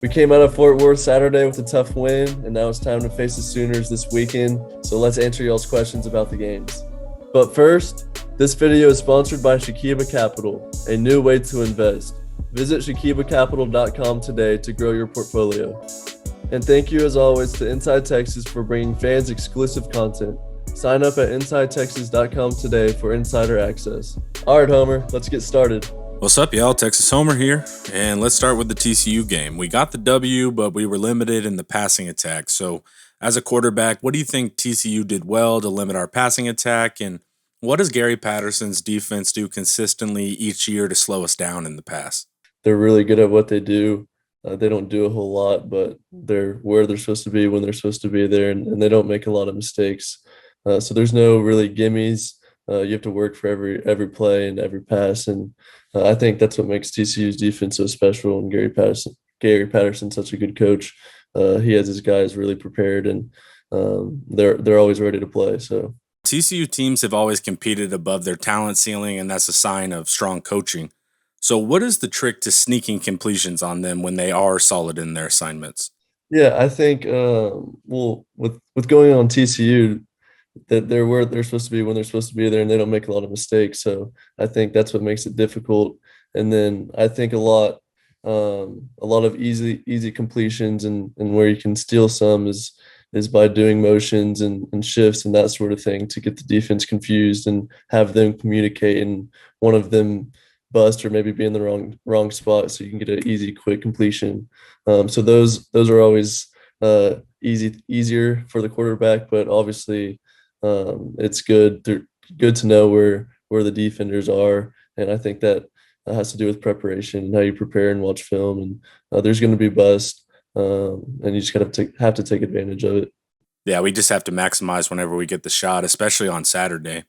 We came out of Fort Worth Saturday with a tough win, and now it's time to face the Sooners this weekend. So let's answer y'all's questions about the games. But first, this video is sponsored by Shakiba Capital, a new way to invest. Visit shakibacapital.com today to grow your portfolio. And thank you, as always, to Inside Texas for bringing fans exclusive content. Sign up at InsideTexas.com today for insider access. All right, Homer, let's get started. What's up, y'all? Texas Homer here, and let's start with the TCU game. We got the W, but we were limited in the passing attack. So, as a quarterback, what do you think TCU did well to limit our passing attack, and what does Gary Patterson's defense do consistently each year to slow us down in the pass? They're really good at what they do. They don't do a whole lot, but they're where they're supposed to be when they're supposed to be there, and they don't make a lot of mistakes. So there's no really gimmies. You have to work for every play and every pass, and I think that's what makes TCU's defense so special. And Gary Patterson's such a good coach. He has his guys really prepared, and they're always ready to play. So TCU teams have always competed above their talent ceiling, and that's a sign of strong coaching. So, what is the trick to sneaking completions on them when they are solid in their assignments? yeah, I think well with going on TCU, that they're where they're supposed to be when they're supposed to be there, and they don't make a lot of mistakes. So I think that's what makes it difficult. And then I think a lot of easy completions and where you can steal some is by doing motions and shifts and that sort of thing to get the defense confused and have them communicate and one of them bust or maybe be in the wrong spot so you can get an easy quick completion. So those are always easier for the quarterback, but obviously it's good to know where the defenders are, and I think that has to do with preparation and how you prepare and watch film. And there's going to be bust, and you just have to take advantage of it. Yeah, we just have to maximize whenever we get the shot, especially on Saturday.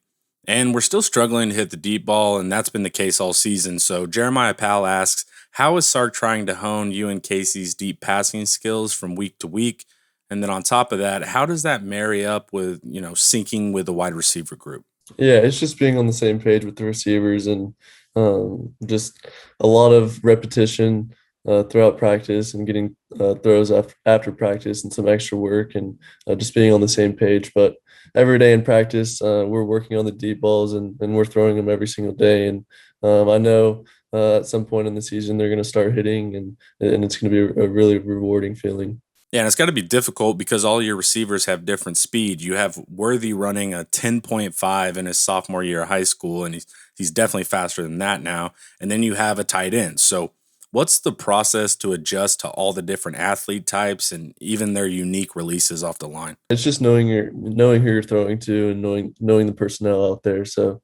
And we're still struggling to hit the deep ball, and that's been the case all season. So Jeremiah Powell asks, how is Sark trying to hone you and Casey's deep passing skills from week to week? And then on top of that, how does that marry up with, syncing with the wide receiver group? Yeah, it's just being on the same page with the receivers and just a lot of repetition throughout practice and getting throws after practice and some extra work and just being on the same page. But every day in practice, we're working on the deep balls and we're throwing them every single day. And I know at some point in the season they're going to start hitting and it's going to be a really rewarding feeling. Yeah, and it's got to be difficult because all your receivers have different speed. You have Worthy running a 10.5 in his sophomore year of high school, and he's definitely faster than that now. And then you have a tight end. So what's the process to adjust to all the different athlete types and even their unique releases off the line? It's just knowing who you're throwing to and knowing the personnel out there. So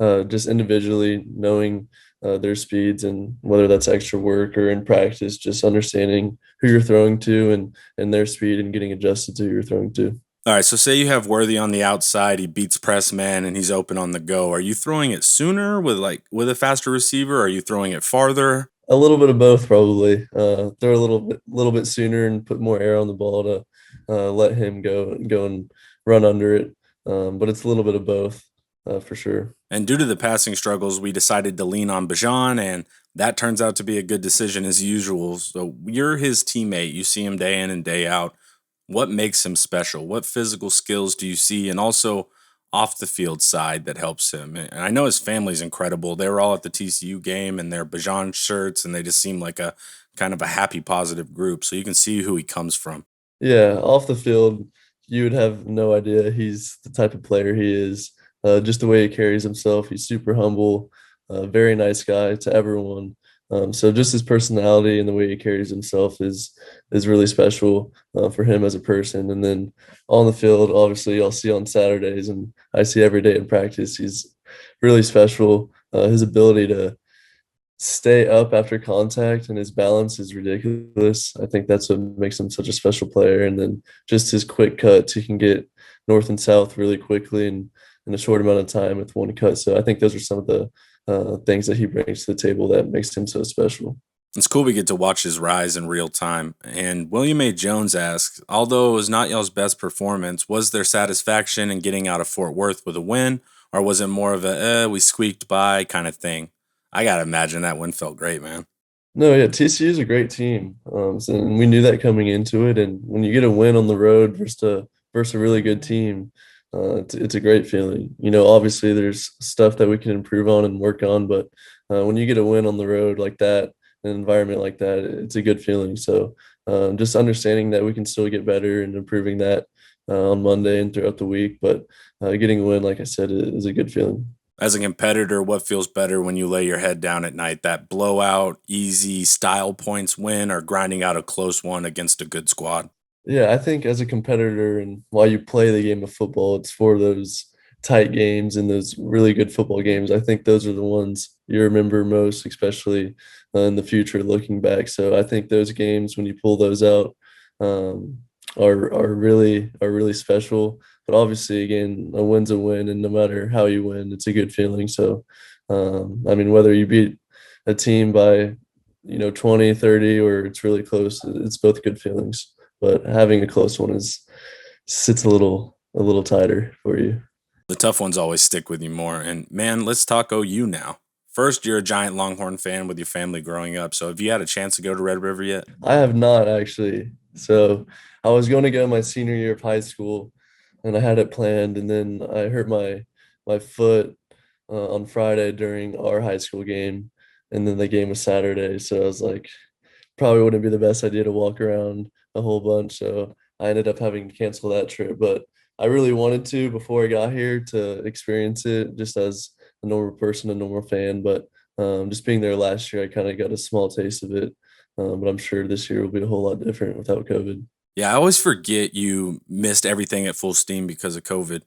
just individually knowing their speeds and whether that's extra work or in practice, just understanding who you're throwing to and their speed and getting adjusted to who you're throwing to. All right, so say you have Worthy on the outside, he beats press man and he's open on the go. Are you throwing it sooner with a faster receiver? Or are you throwing it farther? A little bit of both, probably. Throw a little bit sooner and put more air on the ball to let him go and run under it. But it's a little bit of both for sure. And due to the passing struggles, we decided to lean on Bijan, and that turns out to be a good decision as usual. So you're his teammate. You see him day in and day out. What makes him special? What physical skills do you see? And also off the field side that helps him. And I know his family's incredible. They were all at the TCU game in their Bijan shirts, and they just seem like a kind of a happy, positive group. So you can see who he comes from. Yeah, off the field, you would have no idea he's the type of player he is. Just the way he carries himself, he's super humble, very nice guy to everyone. So just his personality and the way he carries himself is really special for him as a person. And then on the field, obviously, I'll see on Saturdays, and I see every day in practice. He's really special. His ability to stay up after contact and his balance is ridiculous. I think that's what makes him such a special player. And then just his quick cuts, he can get north and south really quickly and in a short amount of time with one cut. So I think those are some of the things that he brings to the table that makes him so special. It's cool we get to watch his rise in real time. And William A. Jones asks, although it was not y'all's best performance, was there satisfaction in getting out of Fort Worth with a win, or was it more of a we squeaked by kind of thing? I got to imagine that win felt great, man. No, yeah, TCU is a great team. And we knew that coming into it. And when you get a win on the road versus a really good team, it's a great feeling. Obviously there's stuff that we can improve on and work on, but when you get a win on the road like that, an environment like that, it's a good feeling. So just understanding that we can still get better and improving that on Monday and throughout the week. But getting a win, like I said, is a good feeling. As a competitor, what feels better when you lay your head down at night? That blowout, easy style points win, or grinding out a close one against a good squad? Yeah, I think as a competitor and while you play the game of football, it's for those tight games and those really good football games. I think those are the ones you remember most, especially in the future looking back. So I think those games when you pull those out um, are really special. But obviously, again, a win's a win, and no matter how you win, it's a good feeling. So, I mean, whether you beat a team by 20, 30, or it's really close, it's both good feelings, but having a close one is sits a little tighter for you. The tough ones always stick with you more. And man, let's talk OU now. First, you're a giant Longhorn fan with your family growing up. So have you had a chance to go to Red River yet? I have not actually. So I was going to go my senior year of high school, and I had it planned, and then I hurt my foot on Friday during our high school game, and then the game was Saturday. So I was like, probably wouldn't be the best idea to walk around a whole bunch. So I ended up having to cancel that trip. But I really wanted to before I got here to experience it just as a normal person, a normal fan. But just being there last year, I kind of got a small taste of it. But I'm sure this year will be a whole lot different without COVID. Yeah, I always forget you missed everything at full steam because of COVID.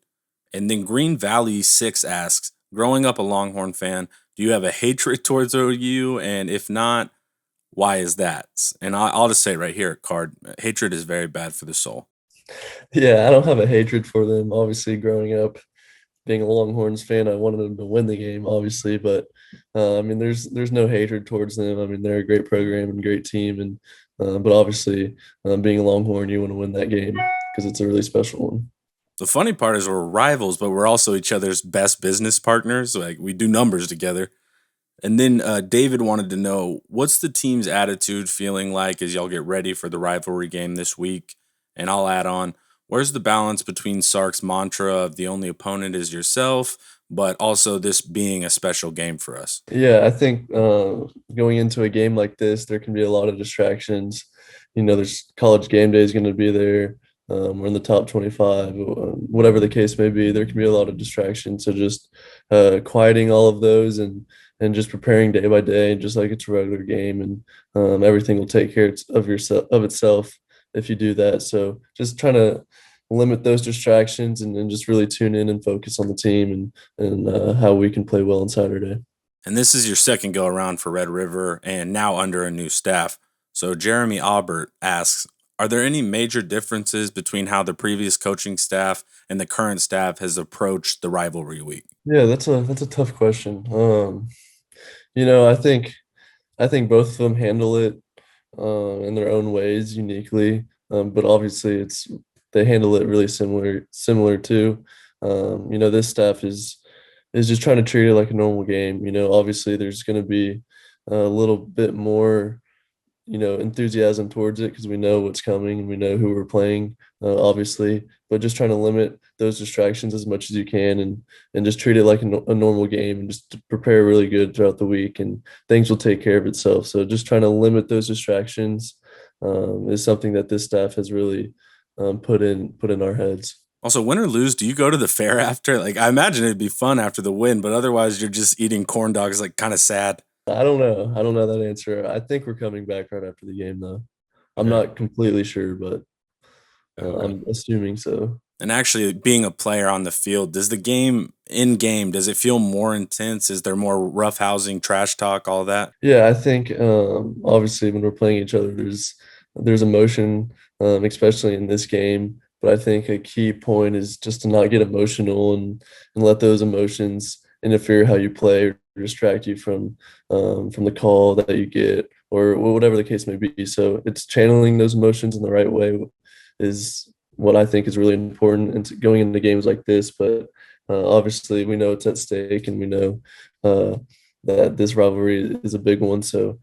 And then Green Valley 6 asks, growing up a Longhorn fan, do you have a hatred towards OU? And if not, why is that? And I'll just say right here, Card, hatred is very bad for the soul. Yeah, I don't have a hatred for them. Obviously, growing up, being a Longhorns fan, I wanted them to win the game, obviously, but I mean, there's no hatred towards them. I mean, they're a great program and great team, and but obviously, being a Longhorn, you want to win that game because it's a really special one. The funny part is we're rivals, but we're also each other's best business partners. Like we do numbers together. And then David wanted to know what's the team's attitude feeling like as y'all get ready for the rivalry game this week? And I'll add on, where's the balance between Sark's mantra of the only opponent is yourself, but also this being a special game for us? Yeah, I think going into a game like this, there can be a lot of distractions. There's college game day is going to be there. We're in the top 25, whatever the case may be. There can be a lot of distractions. So just quieting all of those and just preparing day by day, just like it's a regular game, and everything will take care of itself if you do that. So just trying to limit those distractions and just really tune in and focus on the team and how we can play well on Saturday. And this is your second go around for Red River and now under a new staff. So Jeremy Aubert asks, are there any major differences between how the previous coaching staff and the current staff has approached the rivalry week? Yeah, that's a tough question. I think both of them handle it in their own ways uniquely, but obviously they handle it really similar too. This staff is just trying to treat it like a normal game. Obviously there's going to be a little bit more enthusiasm towards it because we know what's coming and we know who we're playing, obviously, but just trying to limit those distractions as much as you can and just treat it like a normal game and just to prepare really good throughout the week and things will take care of itself. So just trying to limit those distractions is something that this staff has really put in our heads. Also, win or lose, do you go to the fair after? Like, I imagine it'd be fun after the win, but otherwise, you're just eating corn dogs, like kind of sad. I don't know. I don't know that answer. I think we're coming back right after the game, though. I'm Okay. not completely sure, but Okay. I'm assuming so. And actually, being a player on the field, does the game in game, does it feel more intense? Is there more roughhousing, trash talk, all that? Yeah, I think obviously when we're playing each other, there's emotion, especially in this game. But I think a key point is just to not get emotional and let those emotions interfere how you play or distract you from the call that you get or whatever the case may be. So it's channeling those emotions in the right way is what I think is really important and going into games like this. But obviously we know it's at stake and we know uh, that this rivalry is a big one. So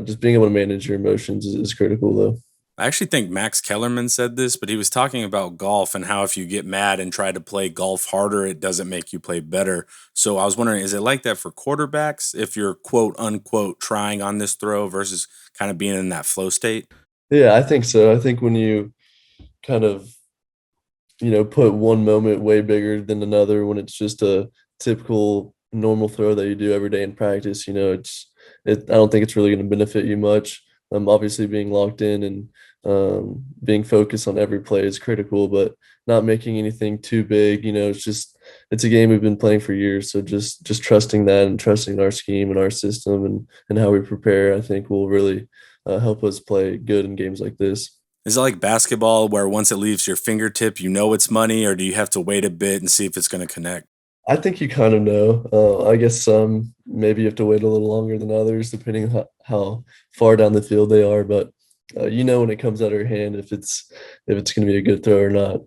just being able to manage your emotions is critical, though. I actually think Max Kellerman said this, but he was talking about golf and how if you get mad and try to play golf harder, it doesn't make you play better. So I was wondering, is it like that for quarterbacks if you're quote unquote trying on this throw versus kind of being in that flow state? Yeah, I think so. I think when you kind of put one moment way bigger than another when it's just a typical normal throw that you do every day in practice. I don't think it's really going to benefit you much. Obviously being locked in and being focused on every play is critical, but not making anything too big. It's a game we've been playing for years, so just trusting that and trusting our scheme and our system and how we prepare, I think will really help us play good in games like this. Is it like basketball where once it leaves your fingertip, you know it's money, or do you have to wait a bit and see if it's going to connect? I think you kind of know. I guess some maybe you have to wait a little longer than others, depending on how far down the field they are. But when it comes out of your hand, if it's going to be a good throw or not.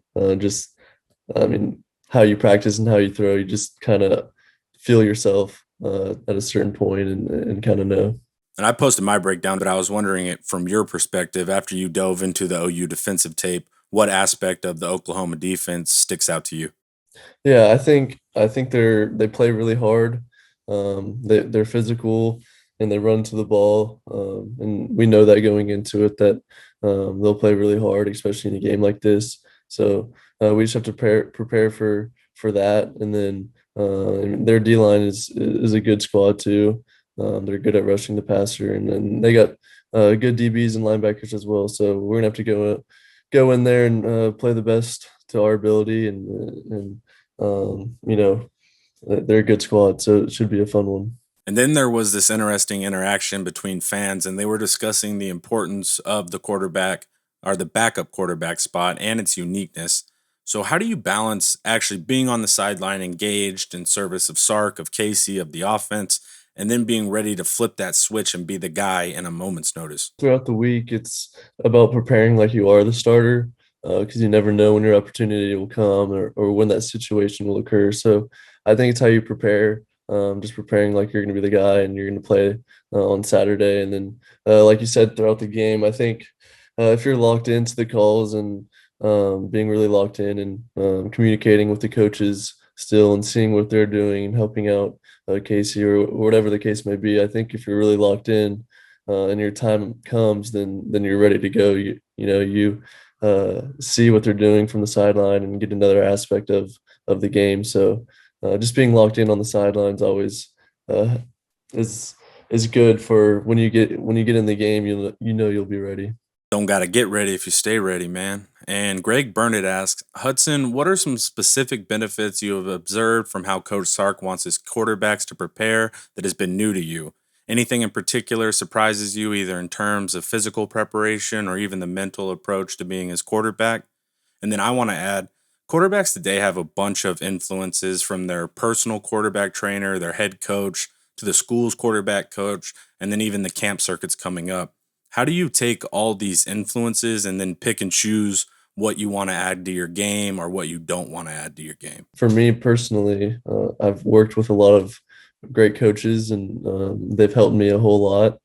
I mean, how you practice and how you throw, you just kind of feel yourself at a certain point and kind of know. And I posted my breakdown, but I was wondering it from your perspective after you dove into the OU defensive tape, what aspect of the Oklahoma defense sticks out to you? Yeah, I think they play really hard. They're physical and they run to the ball. And we know that going into it that they'll play really hard, especially in a game like this. So we just have to prepare for that. And then and their D line is a good squad too. They're good at rushing the passer, and then they got good DBs and linebackers as well. So we're gonna have to go in there and play the best to our ability, and they're a good squad, so it should be a fun one. And then there was this interesting interaction between fans, and they were discussing the importance of the quarterback or the backup quarterback spot and its uniqueness. So, how do you balance actually being on the sideline engaged in service of Sark, of Casey, of the offense, and then being ready to flip that switch and be the guy in a moment's notice? Throughout the week, it's about preparing like you are the starter, because you never know when your opportunity will come or when that situation will occur. So I think it's how you prepare, just preparing like you're going to be the guy and you're going to play on Saturday. And then, like you said, throughout the game, I think if you're locked into the calls and being really locked in and communicating with the coaches still and seeing what they're doing and helping out Casey or whatever the case may be, I think if you're really locked in and your time comes, then you're ready to go. You see what they're doing from the sideline and get another aspect of the game. So just being locked in on the sidelines always uh, is good for when you get in the game. You'll be ready. Don't got to get ready if you stay ready, man. And Greg Burnett asks, Hudson, what are some specific benefits you have observed from how Coach Sark wants his quarterbacks to prepare that has been new to you? Anything in particular surprises you, either in terms of physical preparation or even the mental approach to being his quarterback? And then I want to add, quarterbacks today have a bunch of influences from their personal quarterback trainer, their head coach, to the school's quarterback coach, and then even the camp circuits coming up. How do you take all these influences and then pick and choose what you want to add to your game or what you don't want to add to your game? For me personally, I've worked with a lot of great coaches, and they've helped me a whole lot.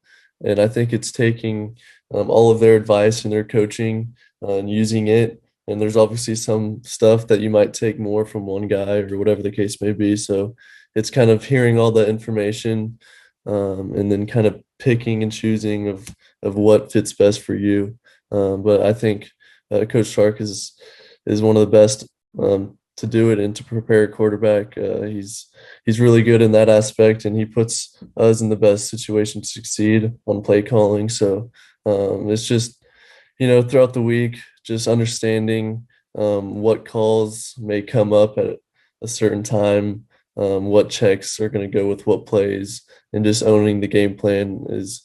And I think it's taking all of their advice and their coaching and using it. And there's obviously some stuff that you might take more from one guy or whatever the case may be. So it's kind of hearing all the information and then kind of picking and choosing of what fits best for you. But I think Coach Sark is one of the best to do it and to prepare a quarterback. He's really good in that aspect, and he puts us in the best situation to succeed on play calling. So it's just throughout the week, just understanding what calls may come up at a certain time, what checks are going to go with what plays, and just owning the game plan is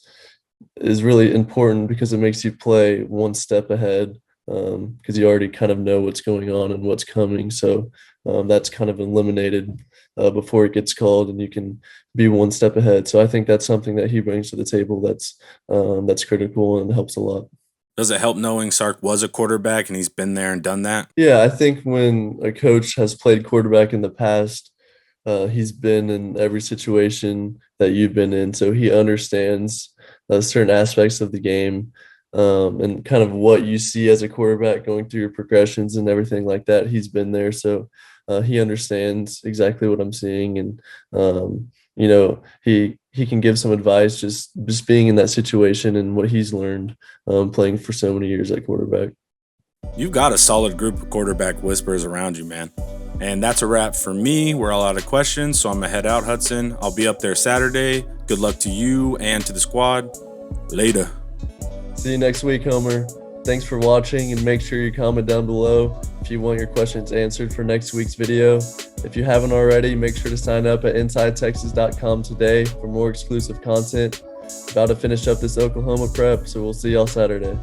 really important because it makes you play one step ahead because you already kind of know what's going on and what's coming. So that's kind of eliminated before it gets called, and you can be one step ahead. So I think that's something that he brings to the table that's critical and helps a lot. Does it help knowing Sark was a quarterback and he's been there and done that? Yeah, I think when a coach has played quarterback in the past, he's been in every situation that you've been in, so he understands certain aspects of the game, and kind of what you see as a quarterback going through your progressions and everything like that. He's been there, so he understands exactly what I'm seeing, and he can give some advice just being in that situation and what he's learned playing for so many years at quarterback. You've got a solid group of quarterback whisperers around you, man. And that's a wrap for me. We're all out of questions, so I'm going to head out, Hudson. I'll be up there Saturday. Good luck to you and to the squad. Later. See you next week, Homer. Thanks for watching, and make sure you comment down below if you want your questions answered for next week's video. If you haven't already, make sure to sign up at InsideTexas.com today for more exclusive content. About to finish up this Oklahoma prep, so we'll see y'all Saturday.